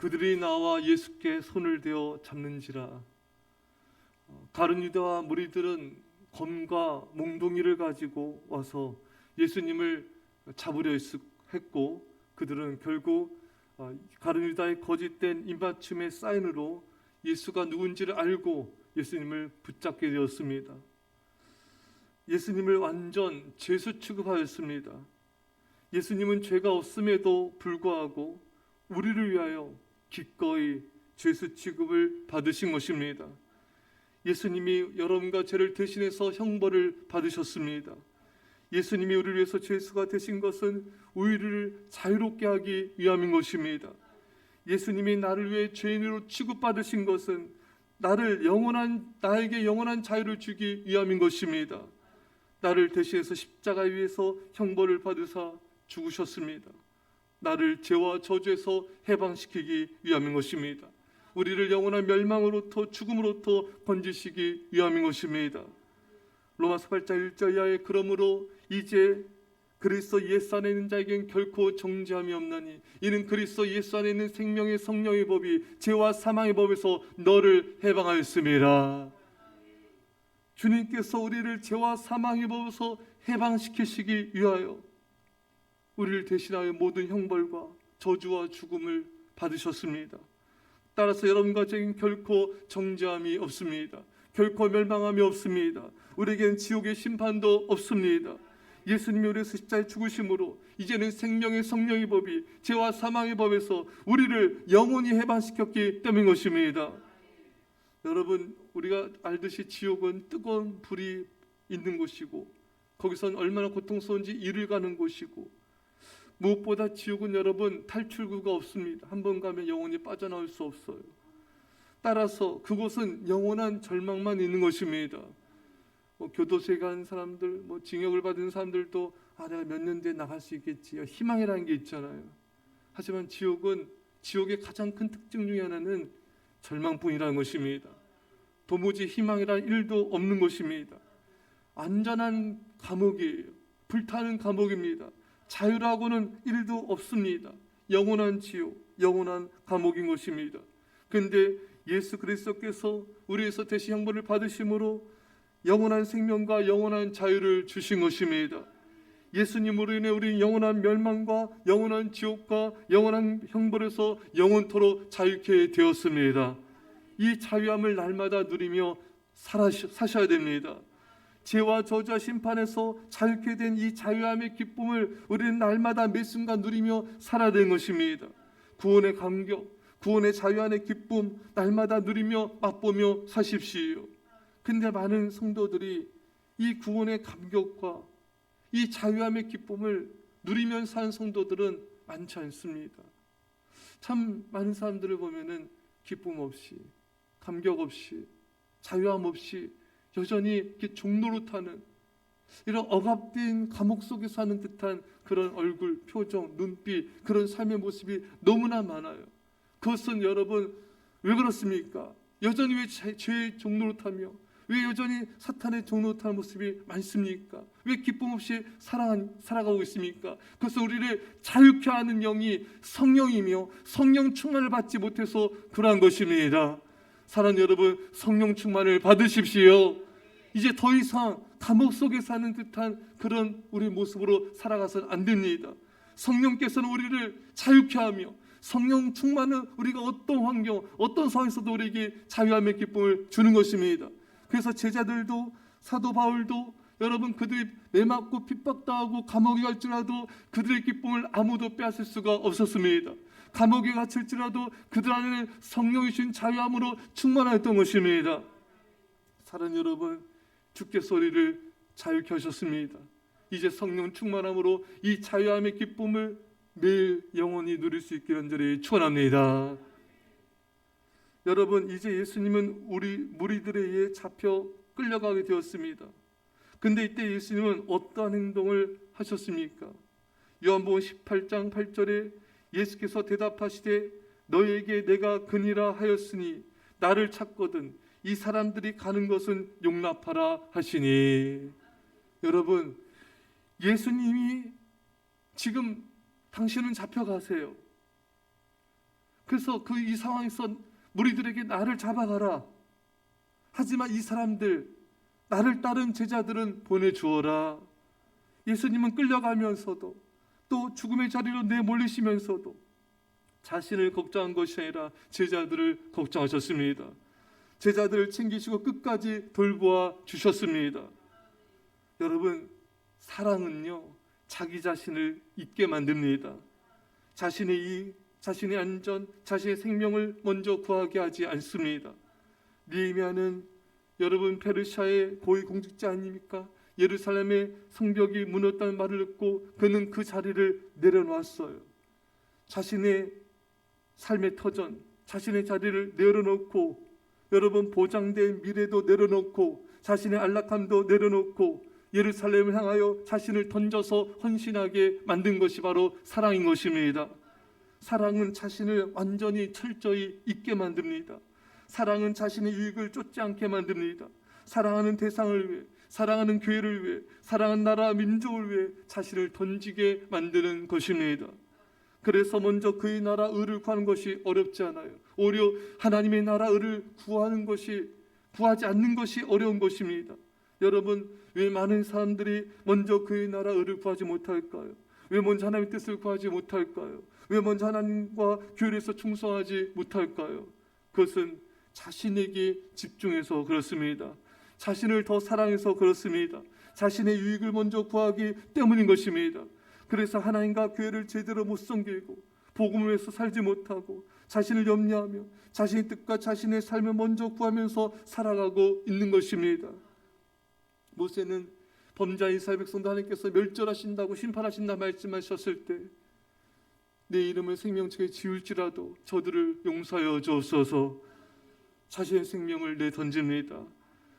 그들이 나와 예수께 손을 대어 잡는지라. 가룟 유다와 무리들은 검과 몽둥이를 가지고 와서 예수님을 잡으려 했고, 그들은 결국 가룟 유다의 거짓된 입맞춤의 사인으로 예수가 누군지를 알고 예수님을 붙잡게 되었습니다. 예수님을 완전 죄수 취급하였습니다. 예수님은 죄가 없음에도 불구하고 우리를 위하여 기꺼이 죄수 취급을 받으신 것입니다. 예수님이 여러분과 죄를 대신해서 형벌을 받으셨습니다. 예수님이 우리를 위해서 죄수가 되신 것은 우리를 자유롭게 하기 위함인 것입니다. 예수님이 나를 위해 죄인으로 취급받으신 것은 나에게 영원한 자유를 주기 위함인 것입니다. 나를 대신해서 십자가 위에서 형벌을 받으사 죽으셨습니다. 나를 죄와 저주에서 해방시키기 위함인 것입니다. 우리를 영원한 멸망으로부터 죽음으로부터 건지시기 위함인 것입니다. 로마서 8장 1절 이하에 그러므로 이제 그리스도 예수 안에 있는 자에겐 결코 정죄함이 없나니 이는 그리스도 예수 안에 있는 생명의 성령의 법이 죄와 사망의 법에서 너를 해방하였음이라. 주님께서 우리를 죄와 사망의 법에서 해방시키시기 위하여 우리를 대신하여 모든 형벌과 저주와 죽음을 받으셨습니다. 따라서 여러분과 저에겐 결코 정죄함이 없습니다. 결코 멸망함이 없습니다. 우리에겐 지옥의 심판도 없습니다. 예수님이 우리 십자가에 죽으심으로 이제는 생명의 성령의 법이 죄와 사망의 법에서 우리를 영원히 해방시켰기 때문인 것입니다. 여러분, 우리가 알듯이 지옥은 뜨거운 불이 있는 곳이고 거기선 얼마나 고통스러운지 이를 가는 곳이고, 무엇보다 지옥은 여러분 탈출구가 없습니다. 한 번 가면 영원히 빠져나올 수 없어요. 따라서 그곳은 영원한 절망만 있는 것입니다. 교도소에 간 사람들, 징역을 받은 사람들도 내가 몇 년 뒤에 나갈 수 있겠지, 희망이라는 게 있잖아요. 하지만 지옥의 가장 큰 특징 중에 하나는 절망뿐이라는 것입니다. 도무지 희망이란 일도 없는 것입니다. 안전한 감옥이에요. 불타는 감옥입니다. 자유라고는 일도 없습니다. 영원한 지옥, 영원한 감옥인 것입니다. 그런데 예수 그리스도께서 우리에서 대신 형벌을 받으심으로 영원한 생명과 영원한 자유를 주신 것입니다. 예수님으로 인해 우리는 영원한 멸망과 영원한 지옥과 영원한 형벌에서 영원토록 자유케 되었습니다. 이 자유함을 날마다 누리며 사셔야 됩니다. 죄와 저주와 심판에서 자유케 된 이 자유함의 기쁨을 우리는 날마다 매 순간 누리며 살아야 되는 것입니다. 구원의 감격, 구원의 자유 안의 기쁨 날마다 누리며 맛보며 사십시오. 근데 많은 성도들이 이 구원의 감격과 이 자유함의 기쁨을 누리며 사는 성도들은 많지 않습니다. 참 많은 사람들을 보면은 기쁨 없이, 감격 없이, 자유함 없이 여전히 이렇게 종노릇하는, 이런 억압된 감옥 속에 사는 듯한 그런 얼굴, 표정, 눈빛, 그런 삶의 모습이 너무나 많아요. 그것은 여러분 왜 그렇습니까? 여전히 왜 죄의 종노릇하며 왜 여전히 사탄의 종노릇하는 모습이 많습니까? 왜 기쁨 없이 살아가고 있습니까? 그것은 우리를 자유케 하는 영이 성령이며 성령 충만을 받지 못해서 그러한 것입니다. 사랑하는 여러분, 성령 충만을 받으십시오. 이제 더 이상 감옥 속에 사는 듯한 그런 우리 모습으로 살아가서는 안 됩니다. 성령께서는 우리를 자유케 하며 성령 충만은 우리가 어떤 환경, 어떤 상황에서도 우리에게 자유함의 기쁨을 주는 것입니다. 그래서 제자들도, 사도 바울도 여러분, 그들이 매맞고 핍박당하고 감옥에 갈지라도 그들의 기쁨을 아무도 빼앗을 수가 없었습니다. 감옥에 갇힐지라도 그들 안에는 성령이 주신 자유함으로 충만하였던 것입니다. 사랑하는 여러분, 주께서 우리를 자유케 하셨습니다. 이제 성령 충만함으로 이 자유함의 기쁨을 매일 영원히 누릴 수 있기를 간절히 축원합니다. 여러분, 이제 예수님은 우리 무리들에 의해 잡혀 끌려가게 되었습니다. 근데 이때 예수님은 어떠한 행동을 하셨습니까? 요한복음 18장 8절에 예수께서 대답하시되 너희에게 내가 그니라 하였으니 나를 찾거든 이 사람들이 가는 것은 용납하라 하시니. 여러분, 예수님이 지금 당신은 잡혀가세요. 그래서 이 상황에서 무리들에게 나를 잡아가라. 하지만 이 사람들, 나를 따른 제자들은 보내주어라. 예수님은 끌려가면서도 또 죽음의 자리로 내몰리시면서도 자신을 걱정한 것이 아니라 제자들을 걱정하셨습니다. 제자들을 챙기시고 끝까지 돌보아 주셨습니다. 여러분, 사랑은요, 자기 자신을 잊게 만듭니다. 자신의 이익, 자신의 안전, 자신의 생명을 먼저 구하게 하지 않습니다. 느헤미야는 여러분 페르시아의 고위 공직자 아닙니까? 예루살렘의 성벽이 무너졌다는 말을 듣고 그는 그 자리를 내려놓았어요. 자신의 삶의 터전, 자신의 자리를 내려놓고 여러분 보장된 미래도 내려놓고 자신의 안락함도 내려놓고 예루살렘을 향하여 자신을 던져서 헌신하게 만든 것이 바로 사랑인 것입니다. 사랑은 자신을 완전히 철저히 잊게 만듭니다. 사랑은 자신의 유익을 쫓지 않게 만듭니다. 사랑하는 대상을 위해, 사랑하는 교회를 위해, 사랑하는 나라 민족을 위해 자신을 던지게 만드는 것입니다. 그래서 먼저 그의 나라 의를 구하는 것이 어렵지 않아요. 오히려 하나님의 나라 의를 구하지 않는 것이 어려운 것입니다. 여러분, 왜 많은 사람들이 먼저 그의 나라 의를 구하지 못할까요? 왜 먼저 하나님의 뜻을 구하지 못할까요? 왜 먼저 하나님과 교회에서 충성하지 못할까요? 그것은 자신에게 집중해서 그렇습니다. 자신을 더 사랑해서 그렇습니다. 자신의 유익을 먼저 구하기 때문인 것입니다. 그래서 하나님과 교회를 제대로 못 섬기고 복음을 위해서 살지 못하고 자신을 염려하며 자신의 뜻과 자신의 삶을 먼저 구하면서 살아가고 있는 것입니다. 모세는 범죄 이스라엘 백성도 하나님께서 멸절하신다고 심판하신다 말씀하셨을 때 내 이름을 생명책에 지울지라도 저들을 용서하여 주옵소서. 자신의 생명을 내던집니다.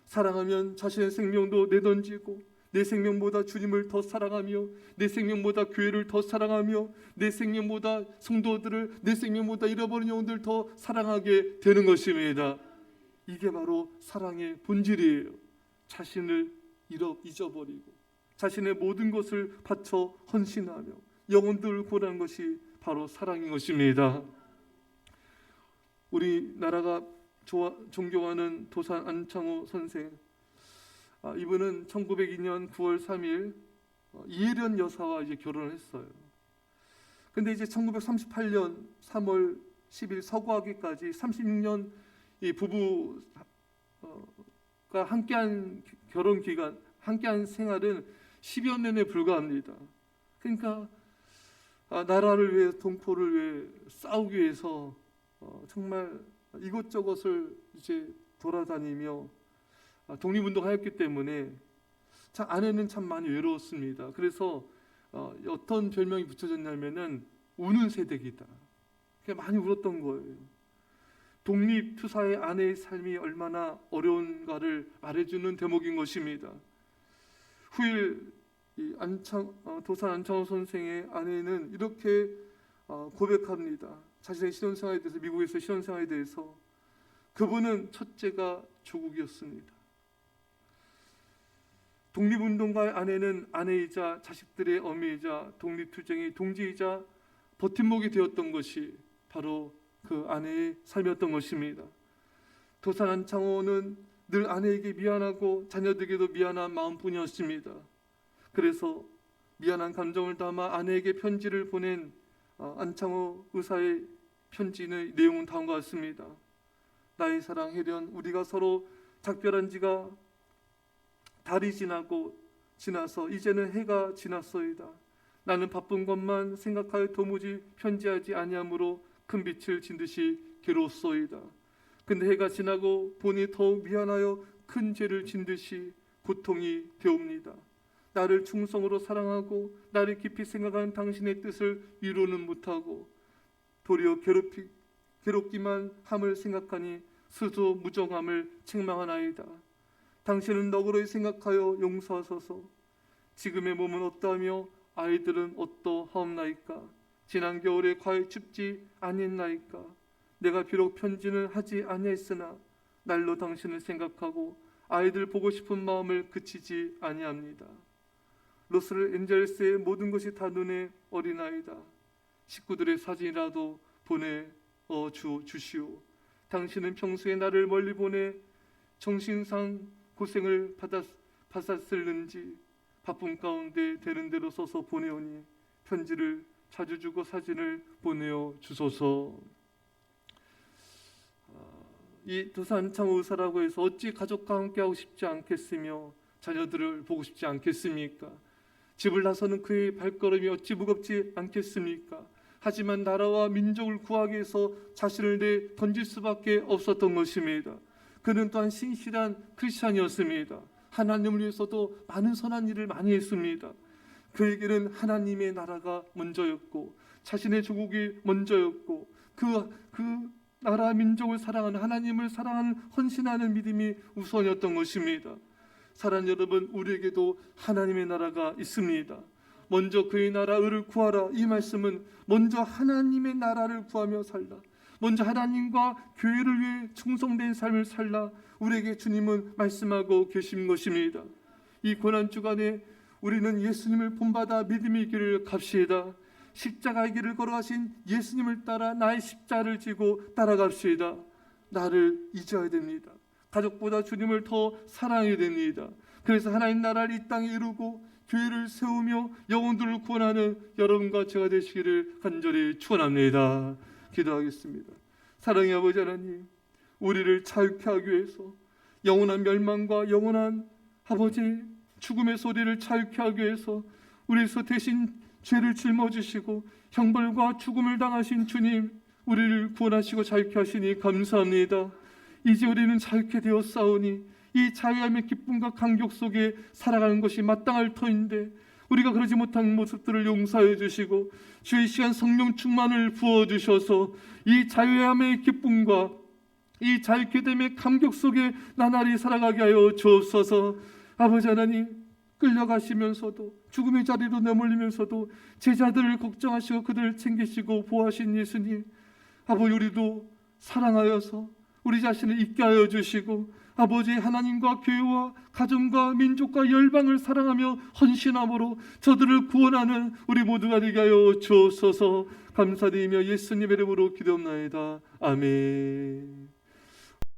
사랑하면 자신의 생명도 내던지고 내 생명보다 주님을 더 사랑하며 내 생명보다 교회를 더 사랑하며 내 생명보다 성도들을 내 생명보다 잃어버린 영혼들을 더 사랑하게 되는 것입니다. 이게 바로 사랑의 본질이에요. 자신을 잊어버리고 자신의 모든 것을 바쳐 헌신하며 영혼들을 구하는 것이 바로 사랑인 것입니다. 우리나라가 존경하는 도산 안창호 선생, 이분은 1902년 9월 3일 이혜련 여사와 이제 결혼을 했어요. 근데 이제 1938년 3월 10일 서거하기까지 36년 이 부부가 함께한 결혼 기간, 함께한 생활은 10여 년에 불과합니다. 그러니까 나라를 위해, 동포를 위해 싸우기 위해서 정말 이것저것을 이제 돌아다니며 독립운동하였기 때문에 참 아내는 참 많이 외로웠습니다. 그래서 어떤 별명이 붙여졌냐면은 우는 새댁이다. 많이 울었던 거예요. 독립투사의 아내의 삶이 얼마나 어려운가를 말해주는 대목인 것입니다. 후일 도산 안창호 선생의 아내는 이렇게 고백합니다. 자신의 신혼생활에 대해서, 미국에서 신혼생활에 대해서. 그분은 첫째가 조국이었습니다. 독립운동가의 아내는 아내이자 자식들의 어미이자 독립투쟁의 동지이자 버팀목이 되었던 것이 바로 그 아내의 삶이었던 것입니다. 도산 안창호는 늘 아내에게 미안하고 자녀들에게도 미안한 마음뿐이었습니다. 그래서 미안한 감정을 담아 아내에게 편지를 보낸 안창호 의사의 편지의 내용은 다음과 같습니다. 나의 사랑 혜련, 우리가 서로 작별한 지가 달이 지나서 이제는 해가 지났소이다. 나는 바쁜 것만 생각하여 도무지 편지하지 아니하므로 큰 빛을 진 듯이 괴로웠소이다. 근데 해가 지나고 보니 더욱 미안하여 큰 죄를 진 듯이 고통이 되옵니다. 나를 충성으로 사랑하고 나를 깊이 생각하는 당신의 뜻을 이루는 못하고 도리어 괴롭기만 함을 생각하니 스스로 무정함을 책망하나이다. 당신은 너그러이 생각하여 용서하소서. 지금의 몸은 어떠하며 아이들은 어떠하옵나이까? 지난 겨울에 과일 춥지 아니했나이까? 내가 비록 편지는 하지 아니했으나 날로 당신을 생각하고 아이들 보고 싶은 마음을 그치지 아니합니다. 로스앤젤레스의 모든 것이 다 눈에 어린아이다. 식구들의 사진이라도 보내 주시오. 당신은 평소에 나를 멀리 보내 정신상 고생을 받았을는지 바쁜 가운데 되는 대로 써서 보내오니 편지를 자주 주고 사진을 보내어 주소서. 이 도산창 의사라고 해서 어찌 가족과 함께하고 싶지 않겠으며 자녀들을 보고 싶지 않겠습니까? 집을 나서는 그의 발걸음이 어찌 무겁지 않겠습니까? 하지만 나라와 민족을 구하기 위해서 자신을 던질 수밖에 없었던 것입니다. 그는 또한 신실한 크리스찬이었습니다. 하나님을 위해서도 많은 선한 일을 많이 했습니다. 그에게는 하나님의 나라가 먼저였고 자신의 조국이 먼저였고 그 나라 민족을 사랑하는 하나님을 사랑하는 헌신하는 믿음이 우선이었던 것입니다. 사랑하는 여러분, 우리에게도 하나님의 나라가 있습니다. 먼저 그의 나라 의를 구하라. 이 말씀은 먼저 하나님의 나라를 구하며 살라, 먼저 하나님과 교회를 위해 충성된 삶을 살라, 우리에게 주님은 말씀하고 계신 것입니다. 이 고난주간에 우리는 예수님을 본받아 믿음의 길을 갑시다. 십자가의 길을 걸어가신 예수님을 따라 나의 십자를 지고 따라갑시다. 나를 잊어야 됩니다. 가족보다 주님을 더 사랑해야 됩니다. 그래서 하나님 나라를 이 땅에 이루고 교회를 세우며 영혼들을 구원하는 여러분과 제가 되시기를 간절히 축원합니다. 기도하겠습니다. 사랑의 아버지 하나님, 우리를 자유케 하기 위해서 영원한 멸망과 영원한 아버지 죽음의 소리를 자유케 하기 위해서 우리에서 대신 죄를 짊어지시고 형벌과 죽음을 당하신 주님, 우리를 구원하시고 자유케 하시니 감사합니다. 이제 우리는 자유케 되었사오니 이 자유함의 기쁨과 감격 속에 살아가는 것이 마땅할 터인데 우리가 그러지 못한 모습들을 용서해 주시고 주의 시간 성령 충만을 부어주셔서 이 자유함의 기쁨과 이 자유케 됨의 감격 속에 나날이 살아가게 하여 주옵소서. 아버지 하나님, 끌려가시면서도 죽음의 자리로 내몰리면서도 제자들을 걱정하시고 그들을 챙기시고 보호하신 예수님, 아버지 우리도 사랑하여서 우리 자신을 잊게 하여 주시고 아버지 하나님과 교회와 가정과 민족과 열방을 사랑하며 헌신함으로 저들을 구원하는 우리 모두가 되게 하여 주옵소서. 감사드리며 예수님의 이름으로 기도합나이다. 아멘.